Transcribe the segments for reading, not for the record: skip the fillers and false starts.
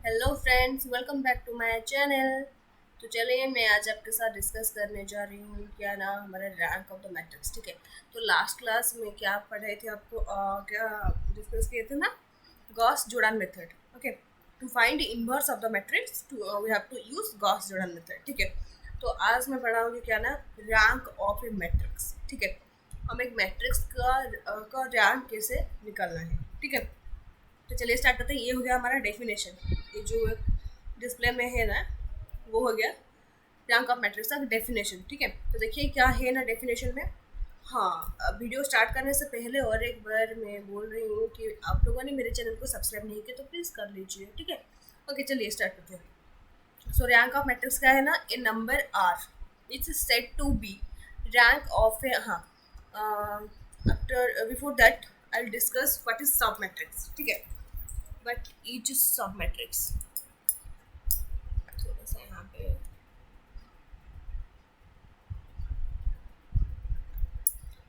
Hello friends, welcome back to my channel. तो चलिए मैं आज आपके साथ डिस्कस करने जा रही हूँ क्या ना हमारा रैंक ऑफ द मैट्रिक्स। ठीक है, तो लास्ट क्लास में क्या पढ़े थे आपको क्या डिस्कस किए थे ना, Gauss Jordan method. Okay, to find inverse of the matrix we have to use Gauss Jordan method. ठीक है, तो आज मैं पढ़ाऊंगी क्या ना रैंक ऑफ ए मैट्रिक्स। ठीक है, हम एक मैट्रिक्स का रैंक कैसे निकालना है। ठीक है, तो चलिए स्टार्ट करते हैं। ये हो गया हमारा डेफिनेशन, ये जो डिस्प्ले में है ना वो हो गया रैंक ऑफ मैट्रिक्स का डेफिनेशन। ठीक है, तो देखिए क्या है ना डेफिनेशन में। हाँ, वीडियो स्टार्ट करने से पहले और एक बार मैं बोल रही हूँ कि आप लोगों ने मेरे चैनल को सब्सक्राइब नहीं किया तो प्लीज़ कर लीजिए। ठीक है, ओके चलिए स्टार्ट करते हैं। सो रैंक ऑफ मैट्रिक्स क्या है ना, A number R it's said to be rank of A. हाँ, after before that I will discuss what is sub matrix. ठीक है, बट ईच सब मैट्रिक्स थोड़ा सा यहाँ पे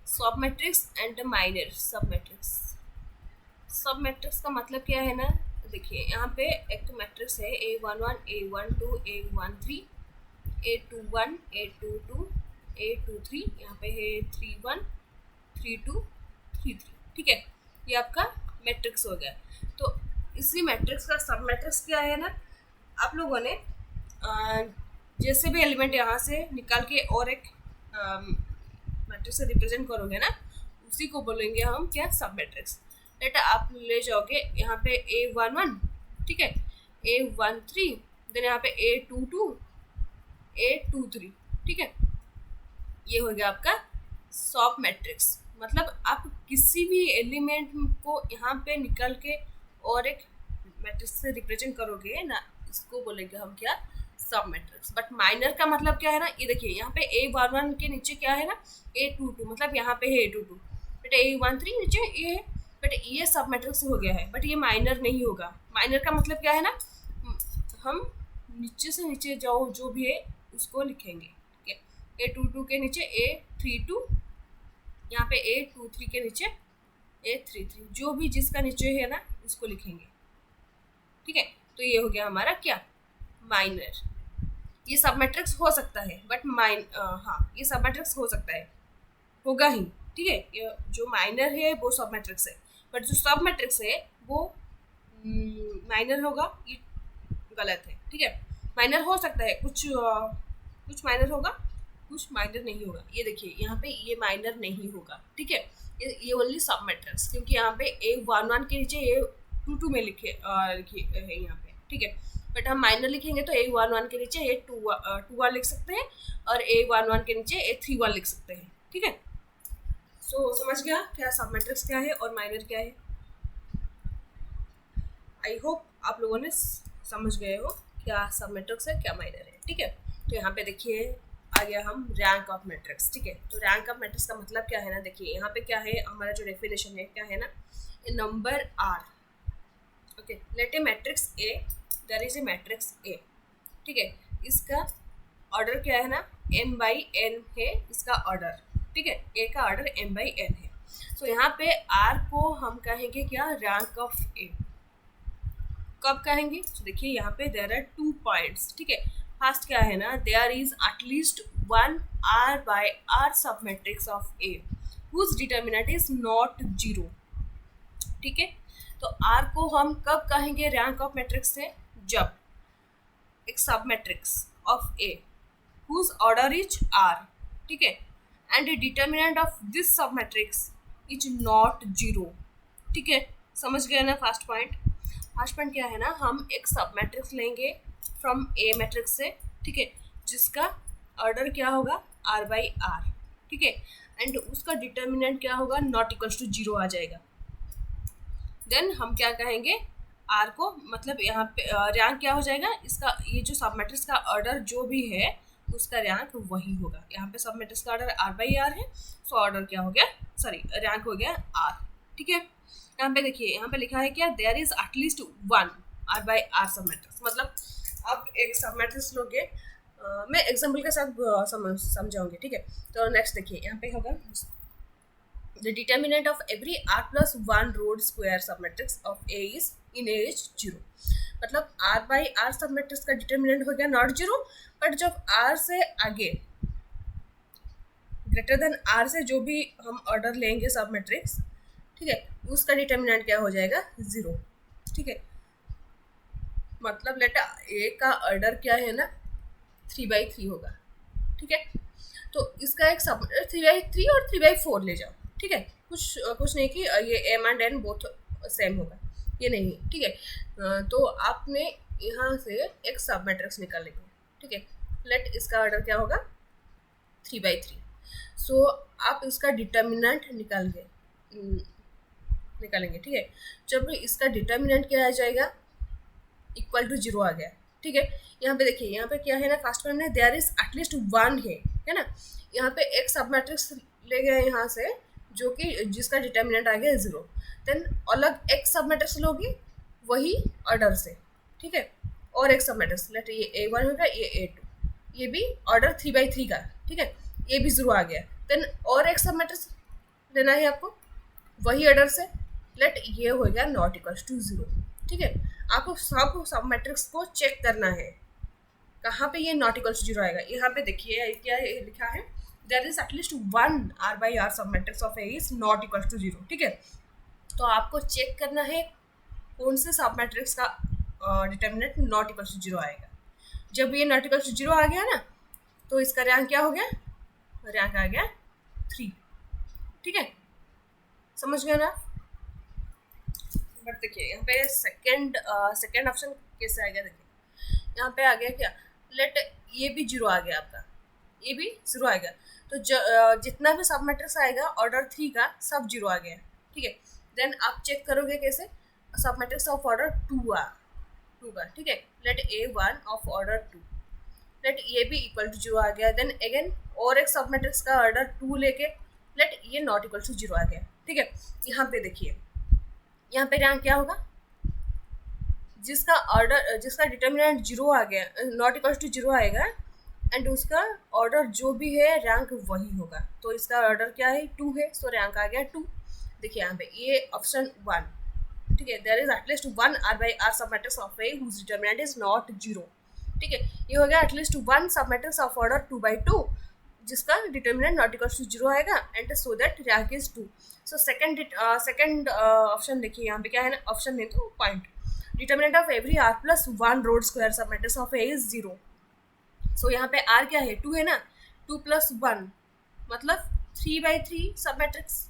सब मैट्रिक्स एंड माइनर सब मैट्रिक्स। सब मैट्रिक्स का मतलब क्या है ना, देखिए यहाँ पे एक तो मैट्रिक्स है A11 A12 A13 A21 A22 A23, यहाँ पे है 31 32 33। ठीक है, ये आपका मैट्रिक्स हो गया। तो इसी मैट्रिक्स का सब मैट्रिक्स क्या है ना, आप लोगों ने जैसे भी एलिमेंट यहाँ से निकाल के और एक मैट्रिक्स से रिप्रेजेंट करोगे ना, उसी को बोलेंगे हम क्या, सब मैट्रिक्स। डेटा आप ले जाओगे यहाँ पे A11, ठीक है, A13, देन यहाँ पे A22 A23। ठीक है, ये हो गया आपका सब मैट्रिक्स। मतलब आप किसी भी एलिमेंट को यहाँ पे निकाल के और एक मैट्रिक्स से रिप्रेजेंट करोगे ना, इसको बोलेंगे हम क्या, सब मैट्रिक्स। बट माइनर का मतलब क्या है ना, ये देखिए यहाँ पे A11 के नीचे क्या है ना, A22, मतलब यहाँ पे है A22, बट A13 नीचे ये है, बट ये सब मैट्रिक्स हो गया है, बट ये माइनर नहीं होगा। माइनर का मतलब क्या है ना, हम नीचे से नीचे जाओ जो भी है उसको लिखेंगे। ठीक है, A22 के नीचे A32, यहाँ पे A23 के नीचे A33, जो भी जिसका नीचे है ना उसको लिखेंगे। ठीक है, तो ये हो गया हमारा क्या, माइनर। ये सब मैट्रिक्स हो सकता है बट हाँ ये सब मैट्रिक्स हो सकता है, होगा ही। ठीक है, ये जो माइनर है वो सब मैट्रिक्स है, बट जो सब मैट्रिक्स है वो माइनर होगा, ये गलत है। ठीक है, माइनर हो सकता है, कुछ माइनर होगा, कुछ माइनर नहीं होगा। ये देखिए यहाँ पे ये माइनर नहीं होगा। ठीक है, ये ओनली सब मैट्रिक्स, क्योंकि यहाँ पे A11 के नीचे A22 में लिखे है यहाँ पे। ठीक है, बट हम माइनर लिखेंगे तो A11 के नीचे A21 लिख सकते हैं, और A11 के नीचे A31 लिख सकते हैं। ठीक है, सो समझ गया क्या सब मैट्रिक्स क्या है और माइनर क्या है। आई होप आप लोगों ने समझ गए हो क्या सब मैट्रिक्स है क्या माइनर है। ठीक है, तो यहाँ पे देखिए आ गया हम रैंक ऑफ मैट्रिक्स। ठीक है, तो रैंक ऑफ मैट्रिक्स का मतलब क्या है ना, देखिए यहाँ पे क्या है हमारा जो डेफिनेशन है क्या है ना, A number R, okay, let A matrix A, there is a matrix A. ठीक है, इसका ऑर्डर क्या है ना, m/n है इसका ऑर्डर। ठीक है, ए का ऑर्डर m/n है। सो यहाँ पे आर को हम कहेंगे क्या, रैंक ऑफ ए। कब कहेंगे, तो देखिए यहाँ पे देयर आर 2 पॉइंट्स। ठीक है, फर्स्ट क्या है ना, there is at least one R by R sub matrix of A whose determinant is not 0। ठीक है, तो आर को हम कब कहेंगे रैंक ऑफ मैट्रिक्स से, जब एक sub matrix of A whose order is r, ठीक है, and determinant of this sub matrix is not 0। ठीक है, समझ गए ना फर्स्ट पॉइंट। फर्स्ट पॉइंट क्या है ना, हम एक सब मैट्रिक्स लेंगे फ्रॉम ए मैट्रिक्स से, ठीक है, जिसका ऑर्डर क्या होगा, आर बाई आर। ठीक है, एंड उसका डिटर्मिनेंट क्या होगा, नॉट इक्वल्स टू 0 आ जाएगा। देन हम क्या कहेंगे, आर को, मतलब यहाँ पे रैंक क्या हो जाएगा इसका, ये जो सब मैट्रिक्स का ऑर्डर जो भी है उसका रैंक वही होगा। यहाँ पे सब मैट्रिक्स का ऑर्डर आर बाई आर है, सो ऑर्डर क्या हो गया, सॉरी रैंक हो गया आर। ठीक है, यहाँ पे देखिए यहाँ पे लिखा है क्या, there is at least one are by are sub matrix. मतलब आप एक सब मैट्रिक्स लोगे, मैं एग्जाम्पल के साथ समझाऊंगी। ठीक है, तो नेक्स्ट देखिए यहाँ पे होगा, the determinant of every r plus 1 root square submatrix of A is in A is 0. मतलब are by are sub matrix का डिटर्मिनेंट हो गया नॉट जीरो, बट जब आर से आगे ग्रेटर देन आर से जो भी हम ऑर्डर लेंगे सब मैट्रिक्स, ठीक है, उसका डिटर्मिनेंट क्या हो जाएगा, जीरो। ठीक है, मतलब लेट ए का ऑर्डर क्या है ना, 3/3 होगा। ठीक है, तो इसका एक सब 3/3 और 3/4 ले जाओ। ठीक है, कुछ नहीं कि ये m and n both same होगा, ये नहीं। ठीक है, तो आपने यहाँ से एक सब मैट्रिक्स निकालेंगे। ठीक है, लेट इसका ऑर्डर क्या होगा, 3/3। सो आप इसका डिटर्मिनेंट निकालेंगे। ठीक है, जब इसका डिटर्मिनेंट क्या आ जाएगा, इक्वल टू जीरो आ गया। ठीक है, यहाँ पे देखिए, यहाँ पे क्या है ना, फर्स्ट वन में देयर इज एटलीस्ट वन है ना। यहाँ पे एक सब मैट्रिक्स ले गए यहाँ से जो कि जिसका डिटर्मिनेंट आ गया जीरो, देन अलग एक सब मैट्रिक्स लोगे वही ऑर्डर से। ठीक है, और एक सब मैट्रिक्स लेट ये A1 होगा, ये A2, ये भी ऑर्डर 3/3 का। ठीक है, ये भी जीरो आ गया, देन और एक सब मैट्रिक्स लेना है आपको वही ऑर्डर से, लेट ये हो गया नॉट इक्वल्स टू जीरो। ठीक है, आपको सब मैट्रिक्स को चेक करना है कहाँ पे ये नॉट इक्वल्स टू जीरो आएगा। यहाँ पे देखिए क्या लिखा है, there is at least one are by are sub matrix of A is not equals to zero. ठीक है, तो आपको चेक करना है कौन से सब मैट्रिक्स का determinant not equals to zero आएगा। जब ये नॉट इक्वल्स टू जीरो आ गया ना, तो इसका रैंक क्या हो गया, रैंक आ गया 3। ठीक है, समझ गए ना। बट देखिए यहाँ पे सेकेंड ऑप्शन कैसे आएगा, देखिए यहाँ पे आ गया क्या, लेट ये भी जीरो आ गया आपका, ये भी जीरो आएगा, तो जितना भी सब मैट्रिक्स आएगा ऑर्डर 3 का सब जीरो आ गया। ठीक है, देन आप चेक करोगे कैसे, सब मैट्रिक्स ऑफ ऑर्डर 2 का। ठीक है, late A1 of order 2, late ये भी इक्वल टू जीरो आ गया, देन अगेन और एक सब मैट्रिक्स का ऑर्डर 2 लेके लेट ये नॉट इक्वल टू जीरो आ गया। ठीक है, यहाँ पे देखिए, यहाँ पे रैंक क्या होगा, जिसका डिटर्मिनेंट जीरो आ गया, नॉट इक्वल टू जीरो आएगा, एंड उसका ऑर्डर जो भी है रैंक वही होगा। तो इसका ऑर्डर क्या है, 2 है, सो रैंक आ गया 2। देखिए यहाँ पे ये ऑप्शन 1। ठीक है, there is at least one are by are sub matrix of A whose determinant is not zero. ठीक है, ये हो गया at least one sub matrix of order 2/2 जिसका determinant not equal to zero आएगा, and so that rank is 2। So second option देखिए, यहाँ पे क्या है ना, ऑप्शन नहीं तो point, determinant of every R plus one rowed square sub matrix of A is zero. So यहाँ पे आर क्या है, 2 है ना, 2 + 1 मतलब 3/3 सब मैट्रिक्स,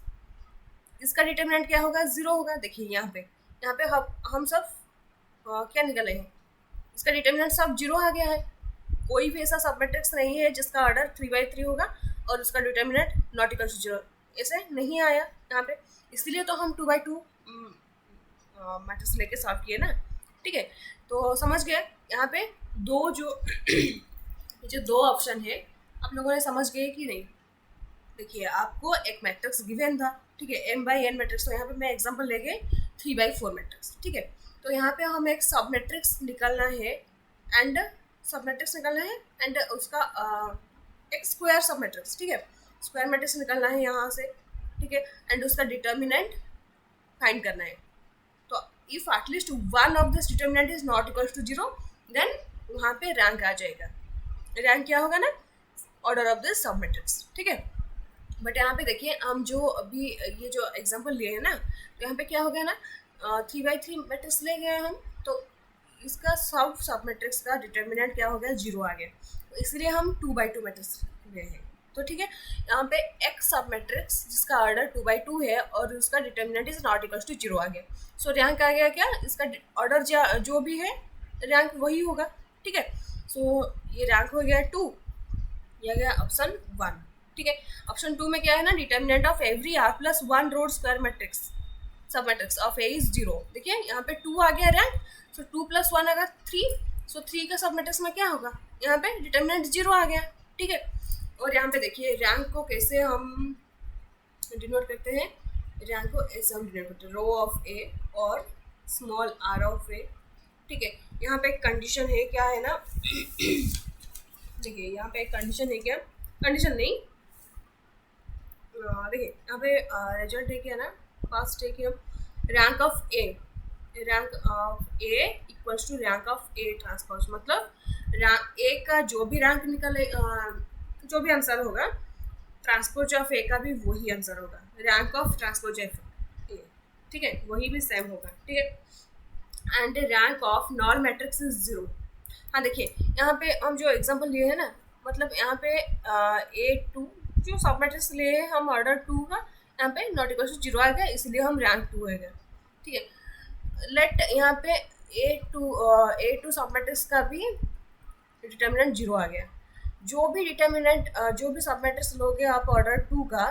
इसका डिटर्मिनेंट क्या होगा, जीरो होगा। देखिए यहाँ पे हम सब क्या निकले हैं, इसका डिटर्मिनेंट सब जीरो आ गया है। कोई भी ऐसा सब मैट्रिक्स नहीं है जिसका ऑर्डर 3/3 होगा और उसका determinant not equal to zero, ऐसे नहीं आया यहाँ पे, इसलिए तो हम 2/2 मैट्रिक्स लेके सॉल्व किए ना। ठीक है, तो समझ गए यहाँ पे दो जो दो ऑप्शन है आप लोगों ने समझ गए कि नहीं। देखिए आपको एक मैट्रिक्स गिवन था, ठीक है, m/n मैट्रिक्स, तो यहाँ पे मैं एग्जांपल ले गए 3/4 मैट्रिक्स। ठीक है, तो यहाँ पे हमें एक सब मैट्रिक्स निकालना है एंड उसका एक स्क्वायर सब मैट्रिक्स। ठीक है, स्क्वायर मैट्रिक्स निकालना है यहाँ से। ठीक है, एंड उसका डिटर्मिनेंट फाइंड करना है। तो if at least one of this determinant is not equal to zero, then वहाँ पे रैंक आ जाएगा। रैंक क्या होगा ना, order of this sub matrix. ठीक है, बट यहाँ पे देखिए हम जो अभी ये जो एग्जांपल लिए हैं ना, तो यहाँ पे क्या हो गया ना, 3/3 मैट्रिक्स ले गए हम, तो इसका सब मैट्रिक्स का डिटर्मिनेंट क्या हो गया, जीरो आ गया, तो इसलिए हम 2/2 मैट्रिक्स ले हैं। तो ठीक है, यहाँ पे एक सब मैट्रिक्स जिसका ऑर्डर 2/2 है और उसका determinant is not equal to zero आ गया, सो रैंक आ गया क्या, इसका ऑर्डर जो भी है रैंक वही होगा। ठीक है, सो ये रैंक हो गया 2, यह गया ऑप्शन 1। ठीक है, ऑप्शन 2 में क्या है ना, determinant of every R plus one rowed square matrix sub matrix of A is zero. देखिए यहाँ पे 2 आ गया रैंक, सो 2 + 1 अगर 3, सो 3 का सब मैट्रिक्स में क्या होगा, यहाँ पे डिटर्मिनेंट जीरो आ गया। ठीक है, और यहाँ पे देखिए रैंक को कैसे हम डिनोट करते हैं, रैंक को ऐसे हम डिनोट करते हैं, रो ऑफ ए और स्मॉल आर ऑफ ए। ठीक है, यहाँ पे एक कंडीशन है, क्या है ना देखिए यहाँ पे एक कंडीशन है, क्या कंडीशन नहीं, देखिए यहाँ पे रिजल्ट है क्या ना, फर्स्ट है कि हम rank of A rank of A equals to rank of A transpose, मतलब रैंक ए का जो भी रैंक निकले, जो भी आंसर होगा ट्रांसपोज ऑफ ए का भी वही आंसर होगा, रैंक ऑफ ट्रांसपोज ऑफ ए, ठीक है, वही भी सेम होगा, ठीक है। And rank of non matrix is 0। हाँ देखिए यहाँ पे हम जो एग्जांपल लिए हैं ना, मतलब यहाँ पे A2 जो सब मैट्रिक्स लिए हैं हम ऑर्डर 2 का, यहाँ पे नॉट इक्वल टू 0 आएगा, इसलिए हम रैंक 2 आएगा, ठीक है। लेट यहाँ पे A2 सब मैट्रिक्स का भी डिटर्मिनेंट 0 आ गया। जो भी डिटर्मिनेंट जो भी सब मैट्रिक्स लोगे आप ऑर्डर 2 का,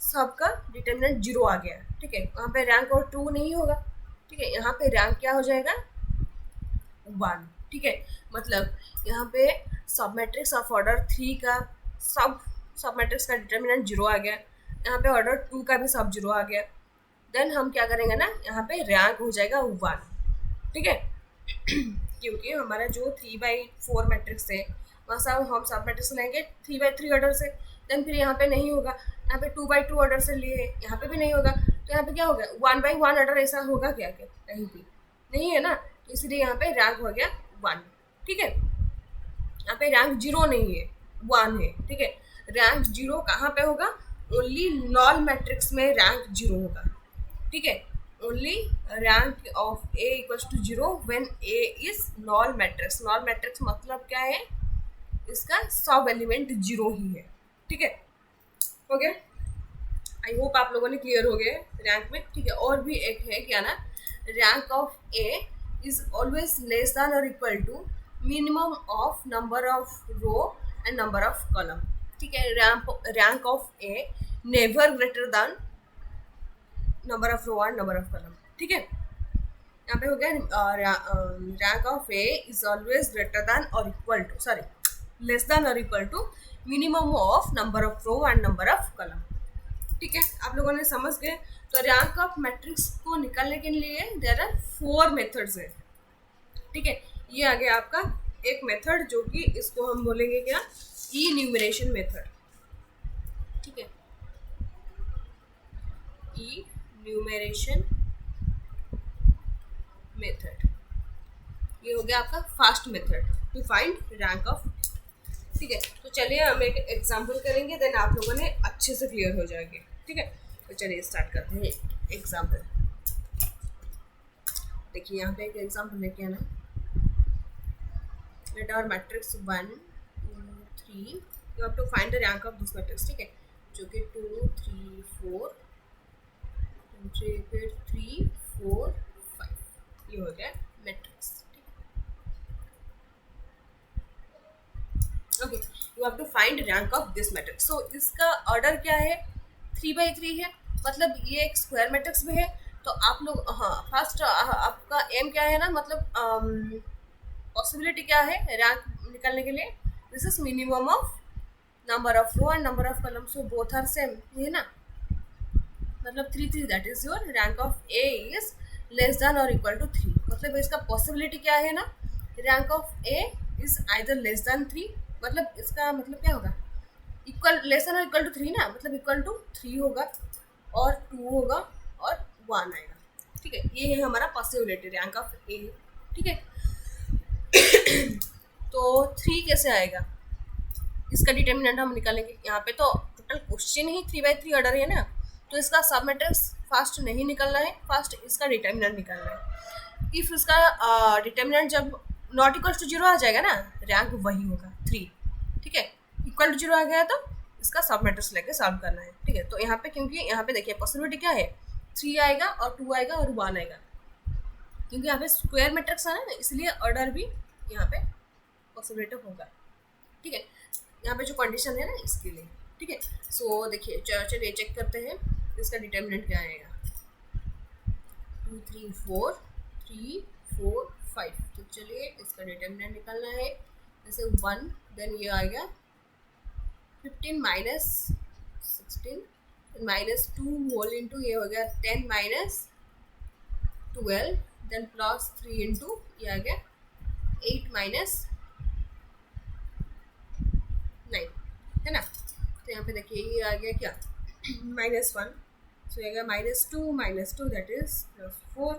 सबका डिटर्मिनेंट 0 आ गया, ठीक है। यहाँ पे रैंक और 2 नहीं होगा, ठीक है। यहाँ पे रैंक क्या हो जाएगा 1, ठीक है। मतलब यहाँ पे सब मैट्रिक्स ऑफ ऑर्डर 3 का सब मैट्रिक्स का डिटर्मिनेंट 0 आ गया, यहाँ पे ऑर्डर 2 का भी सब 0 आ गया। देन हम क्या करेंगे ना, यहाँ पे रैंक हो जाएगा 1, ठीक है। क्योंकि हमारा जो 3/4 मैट्रिक्स है वहाँ से हम सब मैट्रिक्स लेंगे 3/3 ऑर्डर से, देन फिर यहाँ पे नहीं होगा, यहाँ पे 2/2 ऑर्डर से लिए, यहाँ पे भी नहीं होगा, तो यहाँ पे क्या होगा 1/1 ऑर्डर, ऐसा होगा क्या क्या कहीं भी नहीं है ना, तो इसलिए यहाँ पे रैंक हो गया 1, ठीक है। यहाँ पे रैंक 0 नहीं है, 1 है, ठीक है। रैंक 0 कहाँ पे होगा, ओनली नॉन मैट्रिक्स में रैंक 0 होगा, ठीक है। Only rank of A equals to 0 when A is non matrix. Non matrix मतलब क्या है, इसका सब एलिमेंट 0 ही है, ठीक है। हो गया, आई होप आप लोगों ने क्लियर हो गए रैंक में, ठीक है। और भी एक है क्या ना, rank of A is always less than और equal to minimum of number of row and number of column, ठीक है। Rank of A never greater than number of row and number of column, ठीक है। यहाँ पे हो गया rank of A is always greater than और equal to, sorry, less than और equal to minimum of number of row and number of column, ठीक है। आप लोगों ने समझ गए। तो रैंक ऑफ मैट्रिक्स को निकालने के लिए देयर आर 4 मेथड्स है, ठीक है। ये आ गया आपका एक मेथड, जो कि इसको हम बोलेंगे क्या, इन्यूमरेशन मेथड, ठीक है। इन्यूमरेशन मेथड, ये हो गया आपका fast method to find rank of, ठीक है। तो चलिए हम एक एग्जांपल करेंगे, देन आप लोगों ने अच्छे से क्लियर हो जाएंगे, ठीक है। तो चलिए स्टार्ट करते हैं एग्जांपल। देखिए यहाँ पे एक एग्जांपल लेके आना, let our matrix 1 2 3, you have to find the rank of this matrix, ठीक है, जो कि 2 3 4 फिर 3 4 5, ये हो गया मैट्रिक्स, ठीक है। Okay, you have to find rank of this matrix. So इसका ऑर्डर क्या है, 3/3 है, मतलब ये एक स्क्वायर मैट्रिक्स भी है। तो आप लोग, हाँ, फर्स्ट आपका एम क्या है ना, मतलब पॉसिबिलिटी क्या है रैंक निकालने के लिए, this is minimum of number of row and number of column, so both are same, ये ना, मतलब 3 3, that is your rank of A is less than और इक्वल टू 3, मतलब इसका पॉसिबिलिटी क्या है ना, rank of A is either less than 3, मतलब इसका मतलब क्या होगा, इक्वल, लेस देन और इक्वल टू 3 ना, मतलब इक्वल टू 3 होगा और 2 होगा और 1 आएगा, ठीक है। ये है हमारा पॉसिबिलिटी रैंक ऑफ ए, ठीक है। तो 3 कैसे आएगा, इसका डिटर्मिनेंट हम निकालेंगे। यहाँ पे तो टोटल क्वेश्चन ही 3/3 ऑर्डर है ना, तो इसका सब मैट्रिक्स फास्ट नहीं निकलना है, फास्ट इसका डिटर्मिनेंट निकालना है। इफ इसका डिटर्मिनेंट जब नॉट इक्वल टू 0 आ जाएगा ना, रैंक वही होगा 3, ठीक है। इक्वल टू 0 आ गया तो इसका सब मैट्रिक्स लेके सॉल्व करना है, ठीक है। तो यहाँ पे, क्योंकि यहाँ पे देखिए पॉसिबिलिटी क्या है, 3 आएगा और 2 आएगा और 1 आएगा, क्योंकि यहाँ पे स्क्वायर मैट्रिक्स है ना, इसलिए ऑर्डर भी यहाँ पे पॉसिबिलिटी होगा, ठीक है। यहाँ पे जो कंडीशन है ना, इसके लिए, ठीक है। सो देखिए, चलिए चेक करते हैं इसका डिटर्मिनेंट क्या आएगा, 2 3 4 3 4 5, तो चलिए इसका डिटर्मिनेंट निकालना है। जैसे 1, देन ये आएगा 15 माइनस 16 माइनस 2 होल इंटू, ये हो गया 10 माइनस 12, देन प्लस 3 इंटू, ये आ गया 8 माइनस 9, है ना। तो यहाँ पे देखिए ये आ गया क्या, -1, सो ये आ गया -2 दैट इज +4,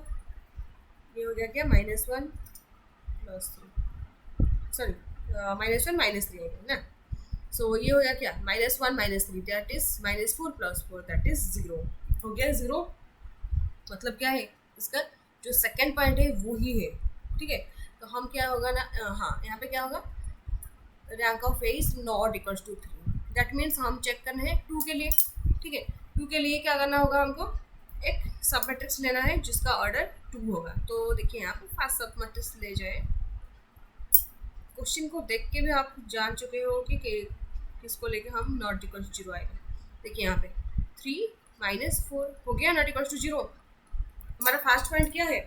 ये हो गया क्या -1 + 3, सॉरी -1 -3 हो गया ना। सो ये हो गया क्या -1 -3 दैट इज -4 + 4 दैट इज 0 हो गया 0। मतलब क्या है इसका जो सेकेंड पॉइंट है वो ही है, ठीक है। तो हम क्या होगा ना, हाँ यहाँ पे क्या होगा, rank of A is not equals to 3, that means हम चेक करना है 2 के लिए, ठीक है। 2 के लिए क्या करना होगा हमको, एक सब मैट्रिक्स लेना है जिसका ऑर्डर 2 होगा। तो देखिए यहाँ पे फर्स्ट सब मैट्रिक्स ले जाए, क्वेश्चन को देख के भी आप जान चुके हो कि किसको लेके हम नॉट इक्वल टू 0 आएगा। देखिए यहाँ पे 3 - 4 हो गया नॉट इक्वल टू 0। हमारा फर्स्ट पॉइंट क्या है,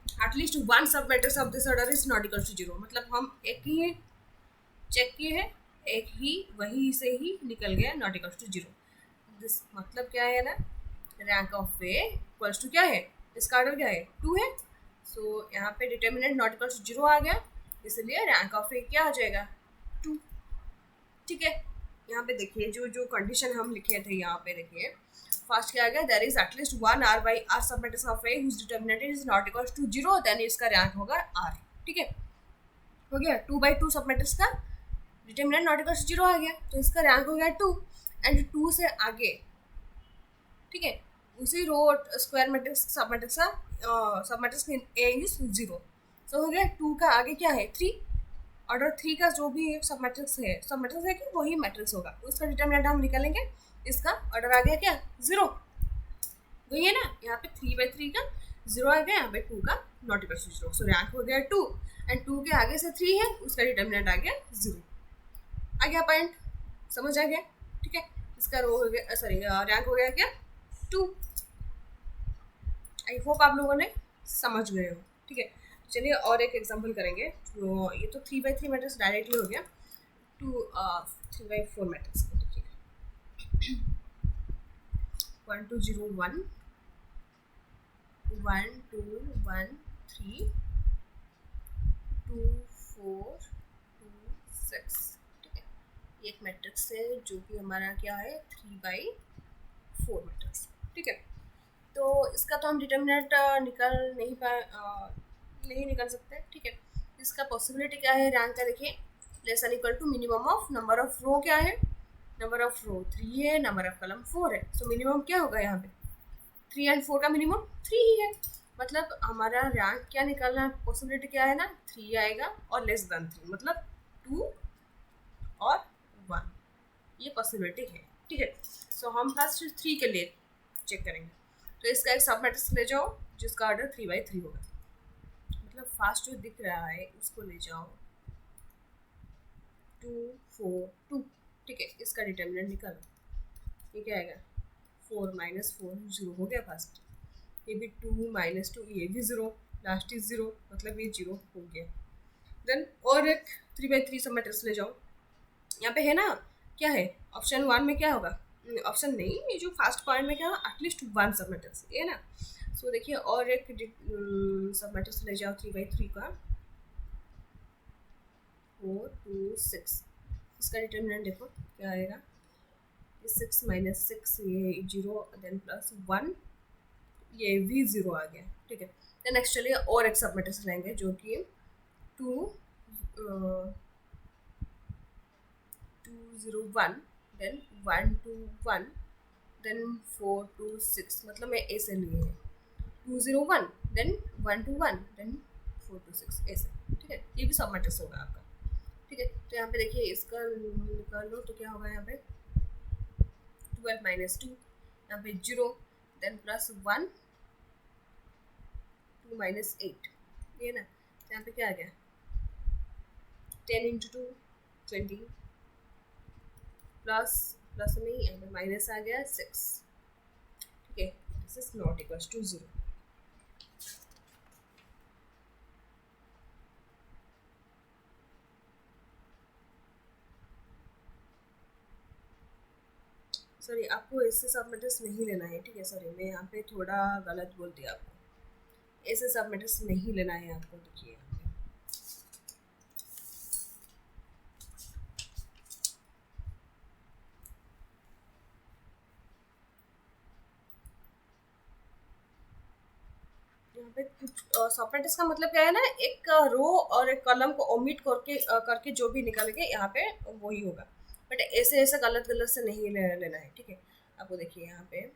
at least one sub matrix of this order is not equal to 0, मतलब हम एक ही चेक किए हैं, एक ही वही से ही निकल गया नॉट इक्वल टू 0। दिस मतलब क्या है ना, rank of A equals to क्या है, इसका ऑर्डर क्या है 2 है। सो यहाँ पे डिटर्मिनेंट नॉट इक्वल टू 0 आ गया, इसलिए रैंक ऑफ ए क्या हो जाएगा 2, ठीक है। यहाँ पे देखिए जो जो कंडीशन हम लिखे थे, यहाँ पे देखिए फर्स्ट क्या आ गया, there is at least one are by are sub matrix of A whose determinant is not equal to 0, then इसका रैंक होगा आर, ठीक है। हो गया 2/2 सब मैट्रिक्स का डिटर्मिनेंट नॉट इक्वल टू 0 आ गया, तो इसका रैंक हो गया 2, एंड 2 से आगे, ठीक है, उसी रो स्क्वायर मैट्रिक्स सब मैट्रिक्स का सब मैट्रिक्स ए इज 0। सो हो गया 2 का आगे क्या है 3, ऑर्डर 3 का जो भी सब मैट्रिक्स है कि वही मैट्रिक्स होगा, उसका डिटर्मिनेंट हम निकालेंगे, इसका ऑर्डर आ गया क्या 0, वही है ना। यहाँ पे 3/3 का 0 आ गया, यहाँ पे 2 का not equal to 0, so rank हो गया 2, एंड 2 के आगे से 3 है, उसका डिटर्मिनेंट आ गया 0। आ गया पॉइंट, समझ आ गया, ठीक है। इसका रो हो गया, सॉरी रैंक हो गया क्या 2। आई होप आप लोगों ने समझ गए हो, ठीक है। चलिए और एक एग्जांपल करेंगे, जो ये तो 3/3 मैट्रिक्स डायरेक्टली हो गया, 3/4 मैट्रिक्स को देखिए 1 2 0 1 1 2 1 3 2 4 2 6, ठीक है। ये एक मैट्रिक्स है जो कि हमारा क्या है 3/4 मैट्रिक्स, ठीक है। तो इसका तो हम डिटर्मिनेंट नहीं निकल सकते, ठीक है। इसका पॉसिबिलिटी क्या है रैंक का, देखिए less and equal to minimum of number of row, क्या है नंबर ऑफ रो 3 है, नंबर ऑफ कॉलम 4 है, सो मिनिमम क्या होगा यहाँ पे 3 एंड 4 का मिनिमम 3 ही है, मतलब हमारा रैंक क्या निकलना, पॉसिबिलिटी क्या है ना 3 आएगा और लेस देन 3, मतलब 2 और 1, ये पॉसिबिलिटी है, ठीक है। सो हम फर्स्ट 3 के लिए चेक करेंगे, तो इसका एक सब मैट्रिक्स ले जाओ जिसका ऑर्डर 3/3 होगा, मतलब फास्ट जो दिख रहा है उसको ले जाओ 2 4 2, ठीक है। इसका डिटर्मिनेंट निकालो, ये क्या आएगा 4 - 4 0 हो गया फर्स्ट, ये भी 2 - 2 ये भी 0, लास्ट इज 0, मतलब ये 0 हो गया। देन और एक 3/3 सब मैट्रिक्स ले जाओ, यहाँ पे है ना क्या है ऑप्शन 1 में क्या होगा, ऑप्शन नहीं, ये जो फर्स्ट पॉइंट में क्या होगा एटलीस्ट वन सब मैट्रिक्स, ये ना। सो देखिए और एक सब मैट्रिक्स ले जाओ 3/3 का 4 2 6, इसका डिटर्मिनेंट देखो क्या आएगा, 6 - 6 ये 0, देन +1 ये भी 0 आ गया, ठीक है। देन नेक्स्ट चलिए और एक सब मैट्रिक्स लेंगे जो कि 2 2 0 1, देन 1 2 1, देन 4 2 6, मतलब मैं ऐसे लिए है 2 0 1, देन 1 2 1, देन 4 2 6 ऐसे, ठीक है। ये भी सब मैट्रिक्स होगा आपका, ठीक है। तो यहाँ पे देखिए इसका निकाल लो तो क्या होगा यहाँ पे 12 - 2, यहाँ पे 0, देन +1 2 - 8, ये ना। तो यहाँ पे क्या आ गया 10 × 2 20, प्लस नहीं यहाँ पे माइनस आ गया 6, ठीक है। This is not equal to 0। Sorry आपको ऐसे सब मैट्रिक्स नहीं लेना है, ठीक है। सॉरी मैं यहाँ पे थोड़ा गलत बोल दिया आपको, ऐसे सब मैट्रिक्स नहीं लेना है आपको, देखिए यहाँ पे कुछ सब मैट्रिक्स का मतलब क्या है ना, एक रो और एक कॉलम को ओमिट करके जो भी निकलेगा यहाँ पे वही होगा, बट ऐसे ऐसे गलत गलत से नहीं लेना है, ठीक है। आपको देखिए यहाँ पे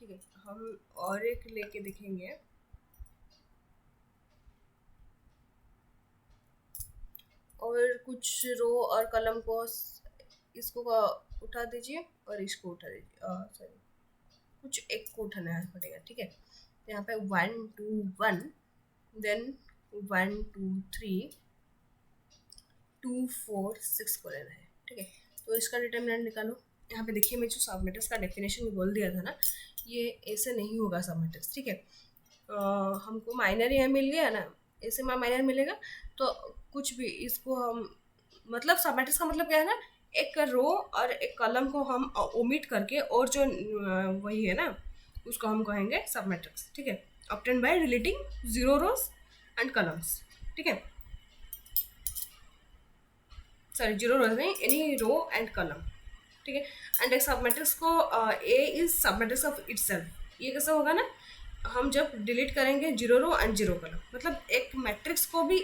ठीक है, हम और एक लेके देखेंगे। और कुछ रो और कलम को इसको उठा दीजिए और इसको उठा दीजिए, सॉरी कुछ एक को उठाना पड़ेगा, ठीक है। तो यहाँ पे 1 2 1, देन 1 2 3 2 4 6 को लेना है, ठीक है। तो इसका डिटर्मिनेंट निकालो। यहाँ पे देखिए मैं जो सब मैट्रिक्स का डेफिनेशन बोल दिया था ना, ये ऐसे नहीं होगा सब मैट्रिक्स, ठीक है। हमको माइनर यहाँ मिल गया ना, ऐसे में माइनर मिलेगा तो कुछ भी इसको हम मतलब सब मैट्रिक्स का मतलब क्या है ना, एक रो और एक कॉलम को हम ओमिट करके और जो वही है ना उसको हम कहेंगे सब मैट्रिक्स, ठीक है। Obtain bye deleting zero rose and columns, ठीक है। सॉरी जीरो रोज नहीं, एनी रो एंड कॉलम, ठीक है। एंड एक सब मैट्रिक्स को A is sub matrix of itself. ये कैसा होगा ना, हम जब डिलीट करेंगे zero row and zero column, मतलब एक मैट्रिक्स को भी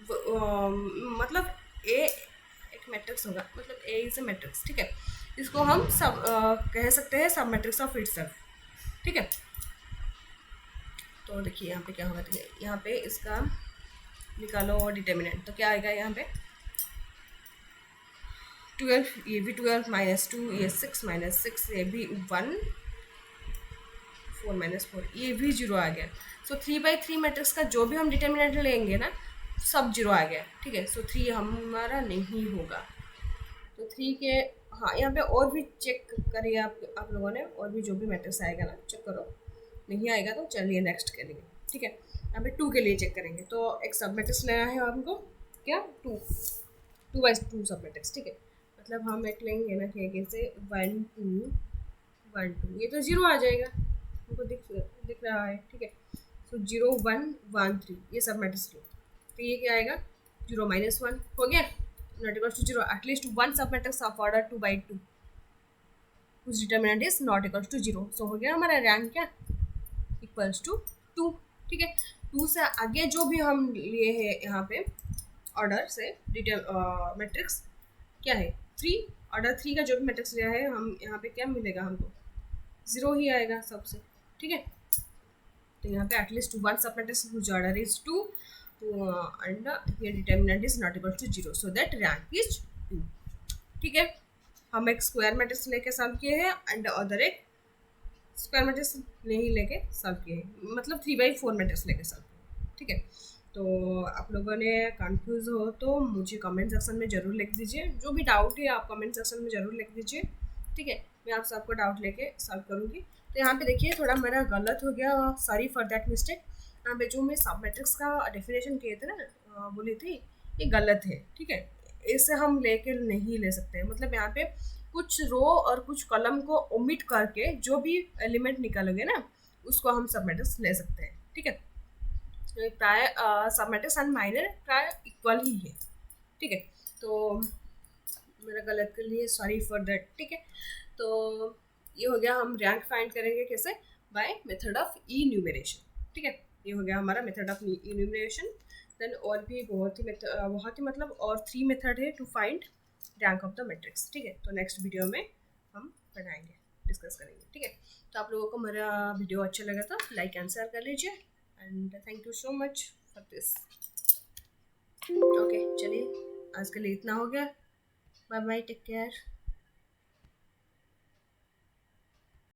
मतलब ए एक मैट्रिक्स होगा, मतलब ए इज ए मैट्रिक्स, ठीक है। इसको हम सब कह सकते हैं सब मैट्रिक्स ऑफ इटसेल्फ, ठीक है। तो देखिए यहाँ पे क्या होगा, देखिए यहाँ पे इसका निकालो डिटर्मिनेंट, तो क्या आएगा यहाँ पे 12, ये भी 12 -2, ये 6 -6, ये भी 1 4 -4, ये भी जीरो आ गया। सो 3/3 मैट्रिक्स का जो भी हम डिटर्मिनेंट लेंगे ना सब जीरो आ गया, ठीक है। सो 3 हमारा नहीं होगा। तो 3 के हाँ यहाँ पे और भी चेक करिए आप लोगों ने, और भी जो भी मैट्रिक्स आएगा ना चेक करो, नहीं आएगा तो चलिए नेक्स्ट करेंगे, ठीक है। यहाँ पे 2 के लिए चेक करेंगे, तो एक सब मैट्रिक्स लेना है हमको, क्या 2 सब मैट्रिक्स, ठीक है। मतलब हम एक लेंगे ना कि कैसे 1 2 1 2, ये तो जीरो आ जाएगा, हमको दिख रहा है, ठीक है। सो 0 1 1 3, ये सब मैट्रिक्स लो, तो ये क्या आएगा 0 -1 हो गया, not equal to 0, at least one sub matrix of order 2/2 whose determinant is not equal to 0। So हो गया हमारा रैंक क्या इक्वल्स टू 2, ठीक है। 2 से आगे जो भी हम लिए हैं यहाँ पे ऑर्डर से मैट्रिक्स क्या है 3, ऑर्डर 3 का जो भी मैट्रिक्स लिया है हम यहाँ पे क्या मिलेगा हमको 0 ही आएगा सबसे, ठीक है। तो यहाँ पे at least one sub matrix whose order is 2 and here determinant is not equal to 0, so that rank is 2, ठीक है। हम एक स्क्वायर मैट्रिक्स लेके सॉल्व किए हैं एंड अदर एक स्क्वायर मैट्रिक्स नहीं लेके सॉल्व किए हैं, मतलब 3/4 मैट्रिक्स लेके सॉल्व किए, ठीक है। तो आप लोगों ने कंफ्यूज हो तो मुझे कमेंट सेक्शन में ज़रूर लिख दीजिए, जो भी डाउट है आप कमेंट सेक्शन में ज़रूर लिख दीजिए, ठीक है। मैं आप सबको डाउट लेके सॉल्व करूँगी। तो यहाँ पे देखिए थोड़ा मेरा गलत हो गया, सॉरी फॉर दैट मिस्टेक। यहाँ पे जो मैं सब मैट्रिक्स का डेफिनेशन किए थे ना बोली थी, ये गलत है, ठीक है। इसे हम लेके नहीं ले सकते, मतलब यहाँ पे कुछ रो और कुछ कॉलम को ओमिट करके जो भी एलिमेंट निकालोगे ना उसको हम सब मैट्रिक्स ले सकते हैं, ठीक है। प्राय सब मैट्रिक्स एंड माइनर प्राय इक्वल ही है, ठीक है। तो मेरा गलत के लिए सॉरी फॉर दैट, ठीक है। तो ये हो गया, हम रैंक फाइंड करेंगे कैसे, बाय मेथड ऑफ इन्यूमरेशन, ठीक है। ये हो गया हमारा मेथड ऑफ इन्यूमरेशन। देन और भी बहुत ही मतलब और 3 मेथड है to find rank of the matrix, ठीक है। तो नेक्स्ट वीडियो में हम पढ़ाएंगे, डिस्कस करेंगे, ठीक है। तो आप लोगों को मेरा वीडियो अच्छा लगा तो लाइक एंड शेयर कर लीजिए, and thank you so much for this. Okay चलिए आज के लिए इतना हो गया, बाय बाय, टेक केयर।